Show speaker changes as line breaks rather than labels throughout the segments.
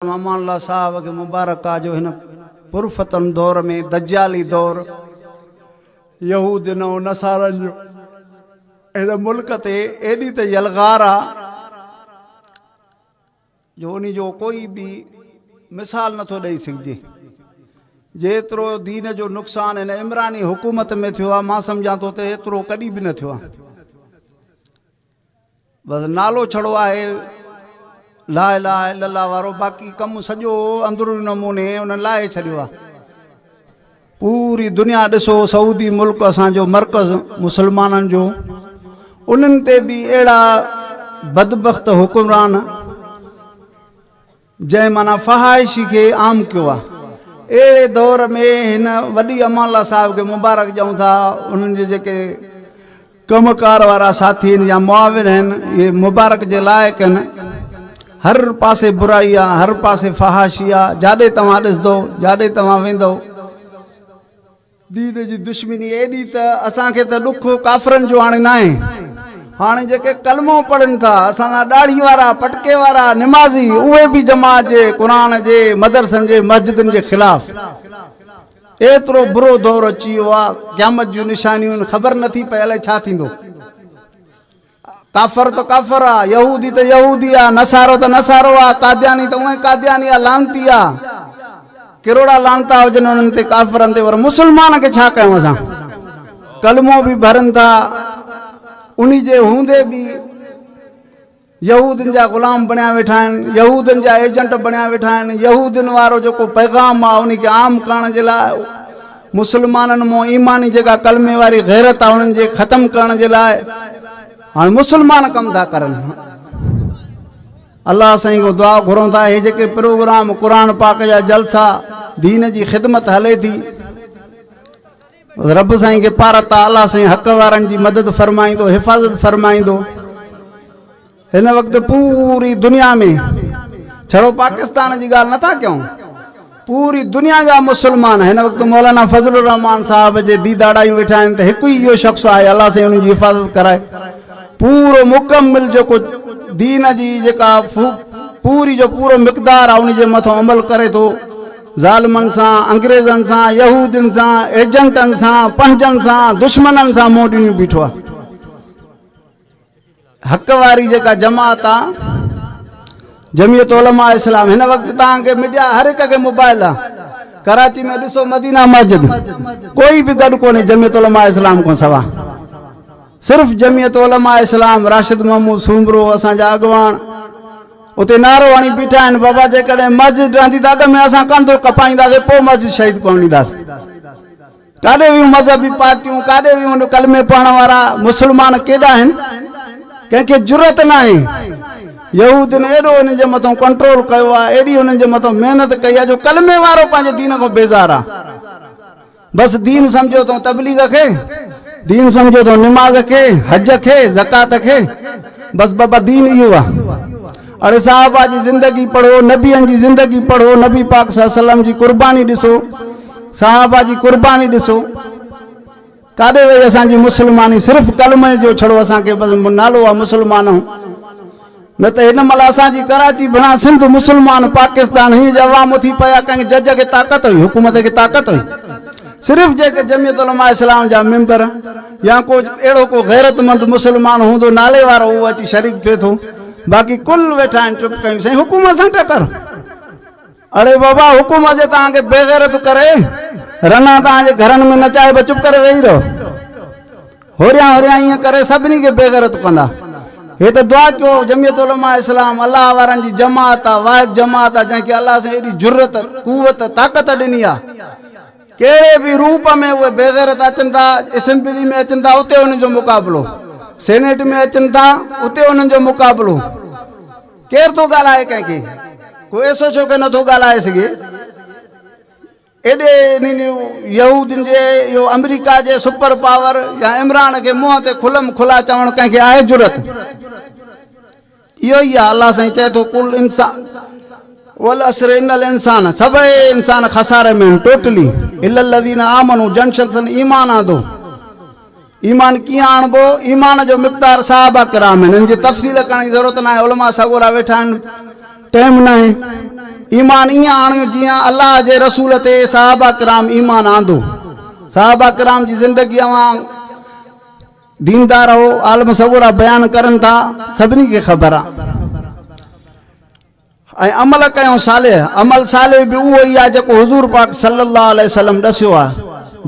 अमान अल्लाह साहब के मुबारक जो हिन पुरफतन दौर में दज्जाली दौर यहूद नो नसारन जो इन मुल्क ते एडी त यलगार आ जो उन जो कोई भी मिसाल नथो ॾेई सघिजे। जेतिरो दीन जो नुक़सान हिन इमरानी हुकूमत में थियो आहे मां सम्झां थो त एतिरो कॾहिं बि न थियो आहे। बसि नालो छड़ो आहे ला इलाहा इल्लल्लाह वारो, बाक़ी कमु सॼो अंदरूनी नमूने उन लाहे छॾियो आहे। पूरी दुनिया ॾिसो, सऊदी मुल्क असांजो मर्कज़ मुसलमाननि जो, उन्हनि ते बि अहिड़ा बदबख़्त हुकुमरान जंहिं माना फ़हाइशी खे आम कयो आहे। अहिड़े दौर में हिन वॾी अमान अल्लाह साहिब खे मुबारक ॾियूं था। उन्हनि जे जेके कमकार वारा साथी आहिनि या मुआविन आहिनि, इहे मुबारक जे लाइक़ आहिनि। हर पासे बुराई आहे, हर पासे फ़हाशी आहे। जाॾे तव्हां ॾिसंदो, जाॾे तव्हां वेंदो, दीन जी दुश्मनी एॾी त असांखे त ॾुख काफ़रनि जो हाणे न आहे। हाणे जेके कलमो पढ़नि था असांजा ॾाढ़ी वारा, पटके वारा, निमाज़ी, उहे बि जमात जे क़ुरान जे मदरसनि जे मस्जिदनि जे ख़िलाफ़ एतिरो बुरो दौर अची वियो आहे। क़यामत जूं निशानियूं ख़बर नथी पए अलाए छा थींदो। काफ़र त काफ़र आहे, यहूदी त यहूदी आहे, नसारो त नसारो आहे, कादियानी त उहे कादियानी आहे, लानती आहे। किरोड़ा लानता हुजनि उन्हनि ते काफ़रनि ते, पर मुस्लमान खे छा कयूं असां? कलमो बि भरनि था, उन जे हूंदे बि यहूदियुनि जा ग़ुलाम बणिया वेठा आहिनि, यहूदियुनि जा एजेंट बणिया वेठा आहिनि। यहूदियुनि वारो जेको पैगाम आहे उन खे आम करण जे लाइ, मुस्लमाननि मां ईमानी जेका कलमे वारी गैरत आहे उन्हनि जे ख़तमु करण जे लाइ हाणे मुसलमान कमु था करनि। अल्लाह साईं को दुआ घुरूं था, हे जेके प्रोग्राम क़ुरान पाक जा जलसा, दीन जी ख़िदमत हले थी, रब साईं खे पार था। अल्लाह साईं हक़ वारनि जी मदद फरमाईंदो, हिफ़ाज़त फरमाईंदो। हिन वक़्तु पूरी दुनिया में, छड़ो पाकिस्तान जी ॻाल्हि नथा कयूं, पूरी दुनिया जा मुसलमान हिन वक़्तु मौलाना फज़लुर रहमान साहब जे दीदाड़ायूं वेठा आहिनि त हिकु ई इहो शख़्स आहे, अल्लाह साईं उन्हनि जी हिफ़ाज़त कराए। पूरो मुकमिल जेको दीन जी जेका पूरी जो पूरो मिक़दार आहे उन जे मथां अमल करे थो। ज़ालिमनि सां, अंग्रेज़नि सां, यहूदियुनि सां, एजेंटनि सां, पंहिंजनि सां, दुश्मननि सां मुंहुं ॾिनी बीठो आहे। हक़ वारी जेका जमात आहे जमियत उलमा इस्लाम, हिन वक़्तु तव्हांखे मीडिया हर हिक खे मोबाइल आहे। कराची में ॾिसो मदीना मस्जिद, कोई बि गॾु कोन्हे जमियत उलमा इस्लाम खां सवा, सिर्फ़ जमियत उलमा इस्लाम। राशिद महमूद सूमरो असांजा अॻवान उते नारो हणी बीठा आहिनि, बाबा जेकॾहिं मस्जिद रहंदी त अॻ में असां कंधो कपाईंदासीं, पोइ मस्जिद शहीद कोन ॾींदासीं। काॾे बि मज़हबी पार्टियूं, काॾे बि हुन कलमे पढ़ण वारा मुस्लमान केॾा आहिनि, कंहिंखे ज़रूरत न आहे। यहूदियुनि एॾो हुननि जे मथां कंट्रोल कयो आहे, एॾी हुननि जे मथां महिनत कई आहे, जो कलमे वारो पंहिंजे दीन खां बेज़ार आहे। बसि दीन सम्झो अथऊं तबलीग खे, दीन सम्झो अथऊं निमाज़ खे, हज खे, ज़कात खे, बसि बाबा दीन इहो आहे। अरे साहबा जी ज़िंदगी पढ़ो, नबियनि जी ज़िंदगी पढ़ो, नबी पाक सल्लल्लाहु अलैहि वसल्लम जी कुर्बानी ॾिसो, साहबा जी कुर्बानी ॾिसो। काॾे वई असांजी मुस्लमानी? सिर्फ़ु कलमे जो छड़ो असांखे बसि नालो आहे मुस्लमान। न त हिन महिल असांजी कराची भिड़ा सिंध मुस्लमान, पाकिस्तान, हीअं जवाम थी पिया। कंहिं जज खे ताक़त हुई, हुकूमत खे ताक़त हुई? सिर्फ़ु जेके जमियत उलमा इस्लाम जा मेंबर या को अहिड़ो को गैरतमंद मुस्लमान हूंदो नाले वारो, उहो अची शरीक थिए थो। बाक़ी कुल वेठा आहिनि चुप कयूं, साईं हुकूमत सां टकर। अरे बाबा हुकूमत जे तव्हांखे बेगैरत करे रना तव्हांजे घरनि में नचाए, चुप करे वेही रहो। होरियां होरियां ईअं करे सभिनी खे बेगैरत कंदा। हे त दुआ कयो जमियत उलमा इस्लाम अल्लाह वारनि जी जमात आहे, वाहिद जमात आहे, जंहिंखे अल्लाह सां एॾी जुर्रत, कुवत, ताक़त ॾिनी आहे। कहिड़े बि रूप में उहे बेगैरत अचनि था, असेंबली में अचनि था उते उन्हनि जो मुक़ाबिलो, सेनेट में अचनि था उते उन्हनि जो मुक़ाबिलो। केरु थो ॻाल्हाए कंहिंखे? कोई ऐसो छो के नथो ॻाल्हाए सघे? एॾे यहूदियुनि जे, इहो अमेरिका जे सुपर पावर या इमरान खे मुंहं ते खुलम खुला चवणु कंहिंखे आहे जुरत? इहो ई आहे। अल्लाह साईं चए थो कुल इंसान वल असर इन्नल इंसान, सभई इंसान खसारे में आहिनि टोटली, इल्लल लज़ीना आमनू, जन शख़्सन ईमान आंदो। ईमान कीअं आणिबो? ईमान जो मिक़दार साहबा किराम आहिनि, हिन जी तफ़सील करण जी ज़रूरत न आहे। उलमा सगोरा वेठा आहिनि, टाइम ना है ईमान इं आणियो जियां अल्लाह जे रसूल ते सहाबा किराम ईमान आंदो सहाबा किराम जी जिंदगी दीनदार हो आलम सगोरा बयान करन था सभिनी के खबर है अमल कयो सालेह अमल सालेह भी उहो ही आहे जेको हुजूर पाक सल्लल्लाहु अलैहि वसल्लम दस्यो आहे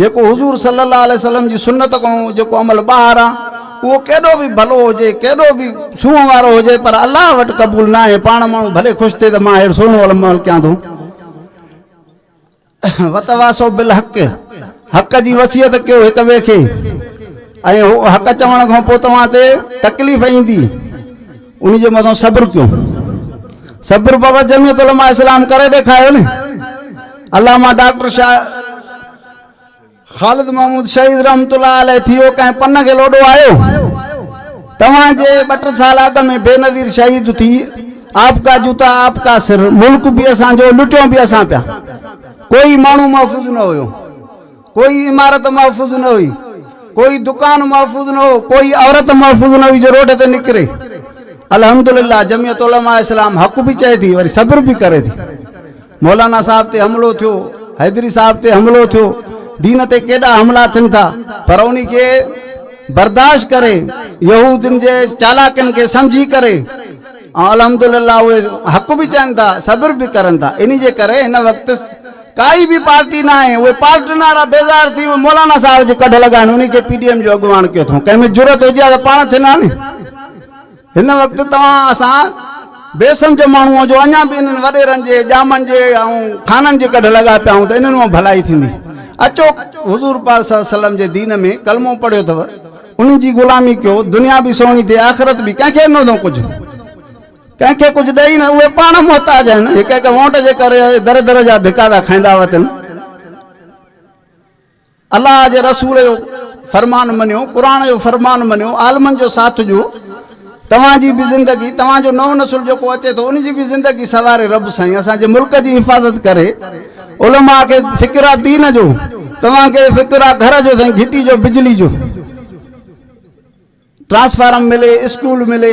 जेको हुजूर सल्लल्लाहु अलैहि वसल्लम जी सुन्नत को जेको अमल ॿाहिरि आहे वो केॾो भी भलो होजे केॾो भी सूंहं वारो होजे पर अल्लाह वटि क़बूल ना है पाण माण्हू भले ख़ुशि थिए त मां अहिड़ो सुहिणो अमल कयां थो वतवासो बिल हक़ हक़ जी वसियत कयो हिक ॿिए खे ऐं हक़ चवण खां पोइ तव्हां ते तकलीफ़ ईंदी उन जे मथां सब्र कयो सब्र बाबा जमीयत उलमा इस्लाम करे ॾेखारियो न अल्लामा डॉक्टर शाह खालिद महमूद शहीद रहमतुल्लाह अलैह थियो कंहिं पन खे लोॾो आयो तव्हांजे 2 साल अॻ में बेनज़ीर शहीद थी आपका जूता आपका सिर मुल्क भी असांजो लुटियो भी असां पिया कोई माण्हू महफ़ूज़ न हुयो कोई इमारत महफ़ूज़ न हुई कोई दुकान महफ़ूज़ न हो कोई औरत महफ़ूज़ न हुई जो रोड ते निकिरे अल्हम्दुलिल्लाह जमीयत उलमा इस्लाम हक़ भी चए थी वरी सब्र भी करे थी मौलाना साहब ते हमलो थियो हैदरी साहब ते हमलो थियो दीन ते केॾा हमला थियनि था पर उन के बर्दाश्त करे यहूदिन जे चालाकिन के समझी करे अल्हम्दुलिल्लाह उहे हक़ भी चवनि था सब्र भी करनि था इन जे करे हिन वक़्तु काई भी पार्टी ना है वो पार्टनर बेजार थी वो मौलाना साहब जे कढ लगान उन्हीं के पीडीएम जो अगवान कयो थो कंहिंमें जरूरत हुजे त पाण थियना नी हिन वक़्तु तव्हां असां बेसमझ माण्हूअ जो अञा भी इन्हनि वॾेरनि जे ॼामनि जे ऐं खाननि जे कढ लगा पिया आहियूं त इन्हनि मां भलाई थींदी अचो हुजूर पाक सल्लल्लाहु अलैहि वसल्लम जे दीन में कलमो पढ़ियो अथव उन्हनि जी ग़ुलामी कयो दुनिया भी सोहणी थिए आख़िरत भी कंहिंखे न थो कुझु कंहिंखे कुझु ॾेई न उहे पाण मोहताज आहिनि हिक हिक वोट जे करे दर दर जा धिका था खाईंदा वतन अल्लाह जे रसूल जो फरमान मनियो क़ुरान जो फरमान मनियो आलमन जो साथ जो तव्हांजी भी ज़िंदगी तव्हांजो नओं नसुल जेको अचे थो उन जी भी ज़िंदगी सवारे रब साईं असांजे मुल्क जी हिफ़ाज़त करे उलमा के फ़िक्र आहे दीन जो तव्हांखे फ़िक्र आहे घर जो साईं घिटी जो बिजली जो ट्रांसफार्म मिले स्कूल मिले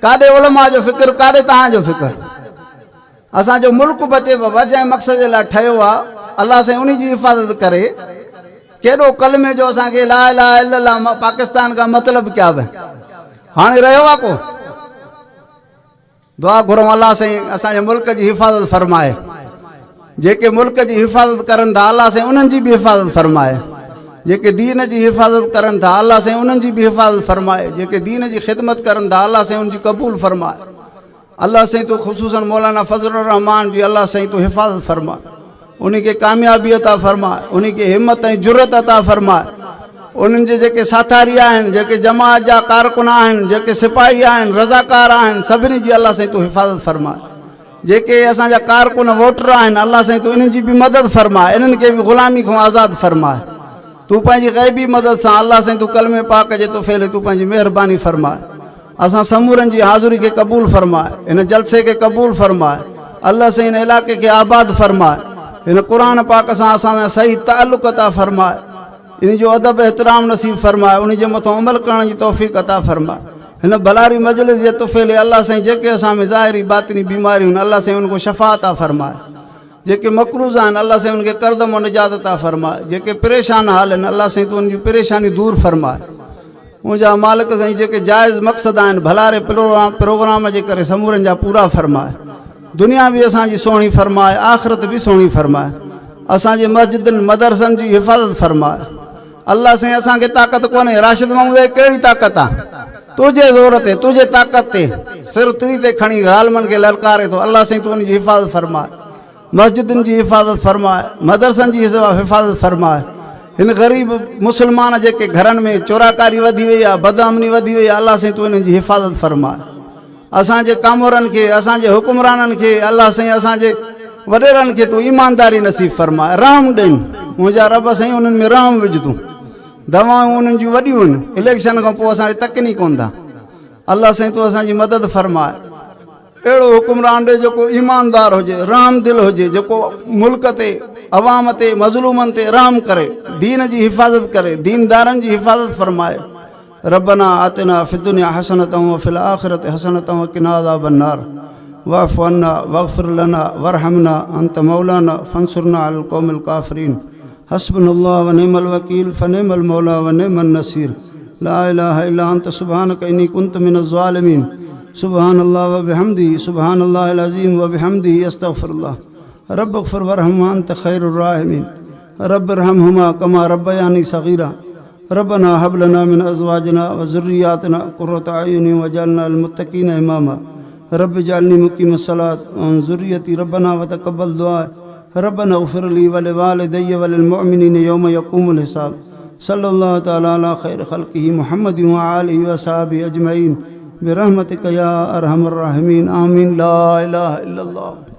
काॾे उलमा जो फ़िक्र काॾे तव्हांजो फ़िक्र असांजो मुल्क बचे बाबा जंहिं मक़सद जे लाइ ठहियो आहे अल्लाह साईं उन जी हिफ़ाज़त करे केॾो कलमे जो असांखे ला इलाहा इल्लल्लाह पाकिस्तान का मतलब क्या है हाणे रहियो आहे को दुआ घुरूं अल्लाह साईं असांजे मुल्क जी हिफ़ाज़त फरमाए जेके मुल्क जी हिफ़ाज़त करनि था अल्लाह साईं उन्हनि जी बि हिफ़ाज़त फरमाए जेके दीन जी हिफ़ाज़त करनि था अल्लाह साईं उन्हनि जी बि हिफ़ाज़त फरमाए जेके दीन जी ख़िदमत करनि था अल्लाह साईं उनजी क़बूल फरमाए अल्लाह साईं तूं ख़ुसूसन मौलाना फज़लुर रहमान जी अल्लाह साईं तूं हिफ़ाज़त फरमाए उन खे कामयाबी अता फरमाए उन खे हिम्मत ऐं जुरत अता फरमाए उन्हनि जे जेके साथारी आहिनि जेके जमात जा कारकुन आहिनि जेके सिपाही आहिनि रज़ाकार आहिनि सभिनी जी अल्लाह साईं तूं हिफ़ाज़त फरमाए जेके असांजा कारकुन वोटर आहिनि अल्लाह साईं तूं इन्हनि जी बि मदद फरमाए इन्हनि खे बि ग़ुलामी खां आज़ादु फरमाए तूं पंहिंजी ग़ैबी मदद सां अल्लाह साईं तूं कलमे पाक जे तोहफ़े तूं पंहिंजी महिरबानी फरमाए असां समूरनि जी हाज़िरी खे क़बूल फरमाए इन जलसे खे क़बूल फरमाए अल्लाह साईं इन इलाइक़े खे आबाद फरमाए इन क़ुरान पाक सां असांजा सही ताल्लुक़ अता फरमाए इन जो अदब एहतराम नसीब फरमाए उन जे मथां अमल करण जी तौफ़ीक़ अता फरमाए हिन भलारी मजलिस जे तुफ़े अल्लाह साईं जेके असां में ज़ाहिरी बातिनी बीमारियूं आहिनि अल्लाह साईं उनको शफ़ा अता फरमाए जेके मकरूज़ आहिनि अल्लाह साईं उनखे करदम और निजात अता फरमाए जेके परेशान हाल आहिनि अल्लाह साईं तूं उनजी परेशानी दूर फरमाए मुंहिंजा मालिक साईं जेके जाइज़ मक़सद आहिनि भलारे प्रोग्राम जे करे समूरनि जा पूरा फरमाए दुनिया भी असांजी सोहणी फरमाए आख़िरत भी सोहणी फरमाए असांजे मस्जिदनि मदरसनि जी हिफ़ाज़त फरमाए अल्लाह साईं असांखे ताक़त कोन्हे राशिद महमूद कहिड़ी ताक़त आहे तुझे ज़ोर ते तुझे ताक़त ते सिर तुरी ते खणी ज़ालिमनि खे ललकारे थो अल्लाह साईं तूं उनजी हिफ़ाज़त फरमाए मस्जिदनि जी हिफ़ाज़त फरमाए मदरसनि जी हिफ़ाज़त फरमाए हिन ग़रीब मुस्लमान जेके घरनि में चोराकारी वधी वई आहे बदअमनी वधी वई आहे अल्लाह साईं तूं इन्हनि जी हिफ़ाज़त फरमाए असांजे कामोरनि खे असांजे हुकुमराननि खे अल्लाह साईं असांजे वॾेरनि खे तूं ईमानदारी नसीब फरमाए रहम ॾेई मुंहिंजा रब साईं उन्हनि में रहम विझ तूं दवाऊं उन्हनि जूं वॾियूं आहिनि इलेक्शन खां पोइ असां तकनी कोन था अल्लाह साईं तूं असांजी मदद फरमाए अहिड़ो हुकुमरान ॾे जेको ईमानदार हुजे रहम दिलि हुजे जेको मुल्क ते अवाम ते मज़लूमनि ते रहम करे दीन जी हिफ़ाज़त करे दीनदारनि जी हिफ़ाज़त फरमाए रब्बना आतिना फ़िद्दुनिया हसनतम व फ़िल आख़िरति हसनतम व क़िना अज़ाबन्नार वाफ़ अन्ना वग़फ़िर लना वरहमना अंत मौलाना फंसुरना अलल कौमिल काफ़िरीन हस्बुनल्लाह व निअमल वकील फनिअमल मौला व निअमन नसीर ला इलाहा इल्ला अंत सुब्हानका इन्नी कुन्तु मिनज़ ज़ालिमीन सुब्हानल्लाह व बिहम्दिही सुब्हानल्लाहिल अज़ीम व बिहम्दिही अस्तग़फ़िरुल्लाह रब्बिग़फ़िर वरहम्हुमा अंत खैरुर राहिमीन रब्बिरहम्हुमा कमा रब्बयानी सग़ीरा रब्बना हब लना मिन अज़वाजिना व ज़ुर्रिय्यातिना क़ुर्रता अयुन वजअलना लिल मुत्तक़ीना इमामा रब्बि जअलनी मुक़ीमस सलात व मिन ज़ुर्रिय्यती रब्बना व तक़ब्बल दुआ रब्बना इग़फ़िर ली व लिवालिदैया व लिलमुअमिनीना यौम यक़ूमुल हिसाब सल्लल्लाहु तआला अला खैरि ख़ल्क़िही मुहम्मदिन व आलिहि व सहाबिही अजमईन बिरहमतिका या अरहमर राहिमीन आमीन ला इलाहा इल्लल्लाह।